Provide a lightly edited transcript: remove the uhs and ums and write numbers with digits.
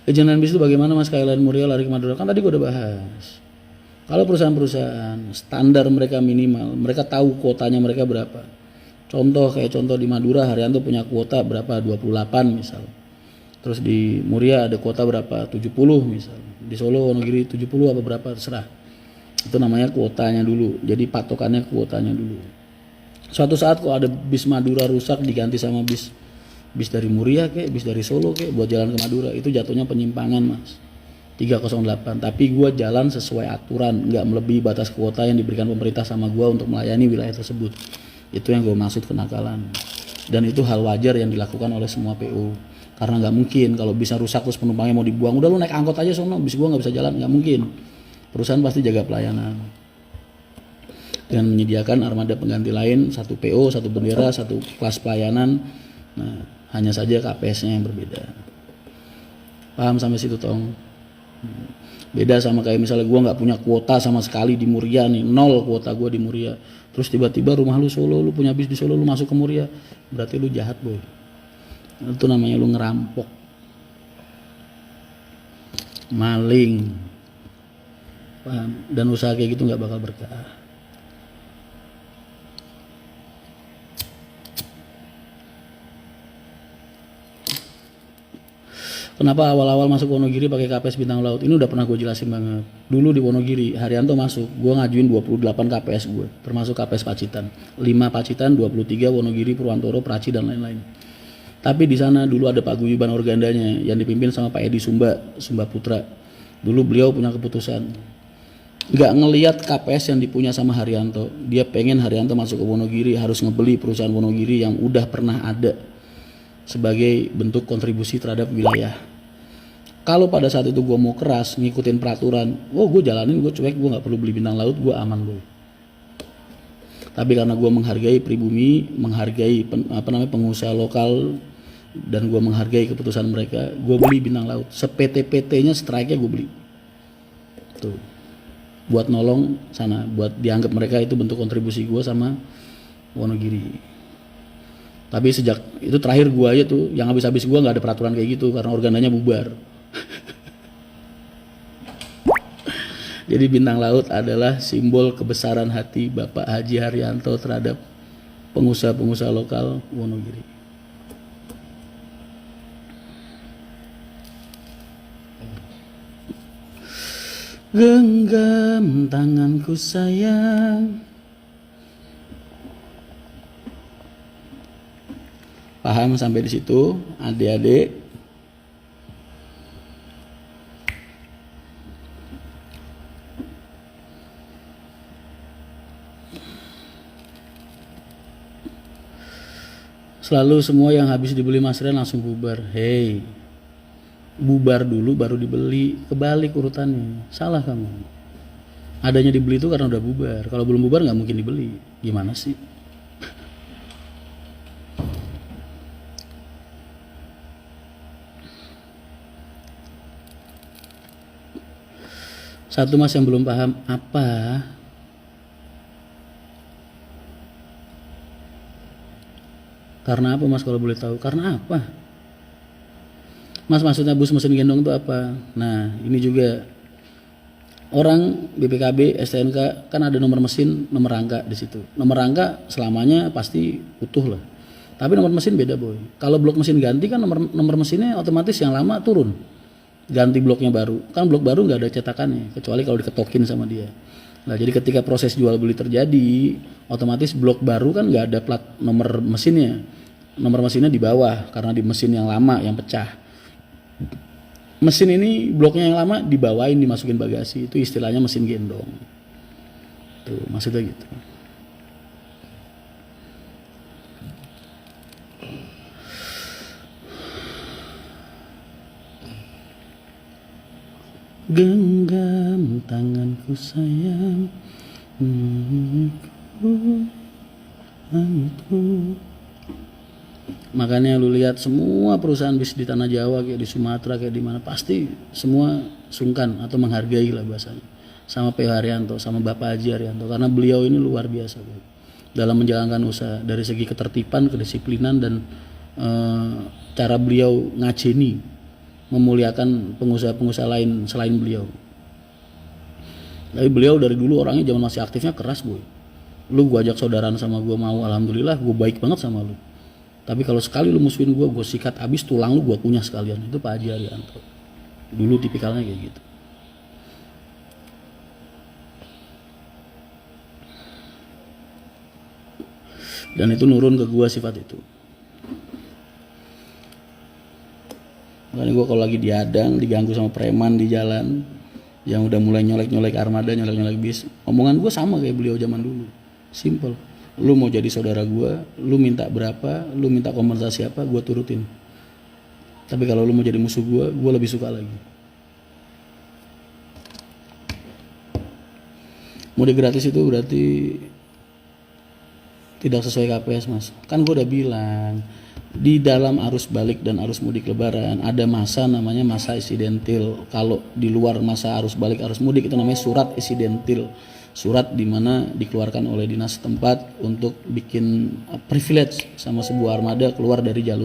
Agent bis itu bagaimana Mas KLN Muria lari ke Madura? Kan tadi gue udah bahas. Kalau perusahaan-perusahaan standar mereka minimal, mereka tahu kuotanya mereka berapa. Contoh di Madura, Haryanto punya kuota berapa? 28 misal. Terus di Muria ada kuota berapa? 70 misal. Di Solo, Wonogiri 70 apa berapa terserah. Itu namanya kuotanya dulu. Jadi patokannya kuotanya dulu. Suatu saat kalau ada bis Madura rusak diganti sama bis dari Muria kayak, bis dari Solo kayak buat jalan ke Madura, itu jatuhnya penyimpangan Mas. 308. Tapi gue jalan sesuai aturan, nggak melebihi batas kuota yang diberikan pemerintah sama gue untuk melayani wilayah tersebut. Itu yang gue maksud kenakalan. Dan itu hal wajar yang dilakukan oleh semua PO. Karena nggak mungkin kalau bisa rusak terus penumpangnya mau dibuang, udah lu naik angkot aja sono, bis gue nggak bisa jalan, nggak mungkin. Perusahaan pasti jaga pelayanan dengan menyediakan armada pengganti lain, satu PO, satu bendera, satu kelas pelayanan. Nah, hanya saja KPS-nya yang berbeda. Paham sampai situ Tong? Beda sama kayak misalnya gue nggak punya kuota sama sekali di Muria nih, 0 kuota gue di Muria. Terus tiba-tiba rumah lu Solo, lu punya bis di Solo, lu masuk ke Muria, berarti lu jahat boy. Itu namanya lu ngerampok, maling. Paham? Dan usaha kayak gitu nggak bakal berkah. Kenapa awal-awal masuk Wonogiri pakai KPS Bintang Laut? Ini udah pernah gue jelasin banget. Dulu di Wonogiri, Haryanto masuk, gue ngajuin 28 KPS gue, termasuk KPS Pacitan. 5 Pacitan, 23 Wonogiri, Purwantoro, Praci, dan lain-lain. Tapi di sana dulu ada Pak Guyuban Organdanya yang dipimpin sama Pak Edi Sumba Putra. Dulu beliau punya keputusan. Nggak ngelihat KPS yang dipunya sama Haryanto. Dia pengen Haryanto masuk ke Wonogiri, harus ngebeli perusahaan Wonogiri yang udah pernah ada, sebagai bentuk kontribusi terhadap wilayah. Kalau pada saat itu gue mau keras ngikutin peraturan, gue jalanin, gue cuek, gue nggak perlu beli Bintang Laut, gue aman boy. Tapi karena gue menghargai pribumi, menghargai pengusaha lokal, dan gue menghargai keputusan mereka, gue beli Bintang Laut. Se-PT-PT-nya strike-nya gue beli. Tuh, buat nolong sana, buat dianggap mereka itu bentuk kontribusi gue sama Wonogiri. Tapi sejak itu terakhir gue aja tuh, yang habis-habis gue nggak ada peraturan kayak gitu karena organanya bubar. Jadi Bintang Laut adalah simbol kebesaran hati Bapak Haji Haryanto terhadap pengusaha-pengusaha lokal Wonogiri. Genggam tanganku sayang. Paham sampai di situ, adik-adik? Selalu semua yang habis dibeli Mas Ren langsung bubar. Hei, bubar dulu baru dibeli. Kebalik urutannya, salah kamu. Adanya dibeli itu karena udah bubar. Kalau belum bubar nggak mungkin dibeli. Gimana sih? Satu Mas yang belum paham, apa? Karena apa Mas kalau boleh tahu? Karena apa? Mas maksudnya bus mesin gendong itu apa? Nah ini juga orang BPKB, STNK kan ada nomor mesin, nomor rangka di situ. Nomor rangka selamanya pasti utuh lah. Tapi nomor mesin beda boy. Kalau blok mesin ganti kan nomor mesinnya otomatis yang lama turun. Ganti bloknya baru. Kan blok baru nggak ada cetakannya kecuali kalau diketokin sama dia. Nah jadi ketika proses jual beli terjadi, otomatis blok baru kan nggak ada plat nomor mesinnya. Nomor mesinnya di bawah karena di mesin yang lama yang pecah. Mesin ini bloknya yang lama dibawain, dimasukin bagasi, itu istilahnya mesin gendong. Tuh maksudnya gitu. Genggam tanganku sayang, makanya lu lihat semua perusahaan bis di tanah Jawa kayak di Sumatera kayak di mana pasti semua sungkan atau menghargai lah bahasanya sama P. Haryanto, sama Bapak Haji Haryanto, karena beliau ini luar biasa dalam menjalankan usaha dari segi ketertiban, kedisiplinan, dan cara beliau ngajeni memuliakan pengusaha-pengusaha lain selain beliau. Tapi beliau dari dulu orangnya zaman masih aktifnya keras boy. Lu gue ajak saudaraan sama gue mau, alhamdulillah gue baik banget sama lu. Tapi kalau sekali lu musuhin gue sikat abis tulang lu, gue kunyah sekalian. Itu Pak Haji Arianto. Dulu tipikalnya kayak gitu. Dan itu nurun ke gue sifat itu. Makanya gue kalau lagi diadang, diganggu sama preman di jalan, yang udah mulai nyolek-nyolek armada, nyolek-nyolek bis, omongan gue sama kayak beliau zaman dulu. Simple. Lu mau jadi saudara gue, lu minta berapa, lu minta kompensasi apa, gue turutin. Tapi kalau lu mau jadi musuh gue lebih suka lagi. Mudik gratis itu berarti tidak sesuai KPS mas. Kan gue udah bilang, di dalam arus balik dan arus mudik lebaran ada masa namanya masa insidentil. Kalau di luar masa arus balik arus mudik itu namanya surat insidentil. Surat di mana dikeluarkan oleh dinas setempat untuk bikin privilege sama sebuah armada keluar dari jalur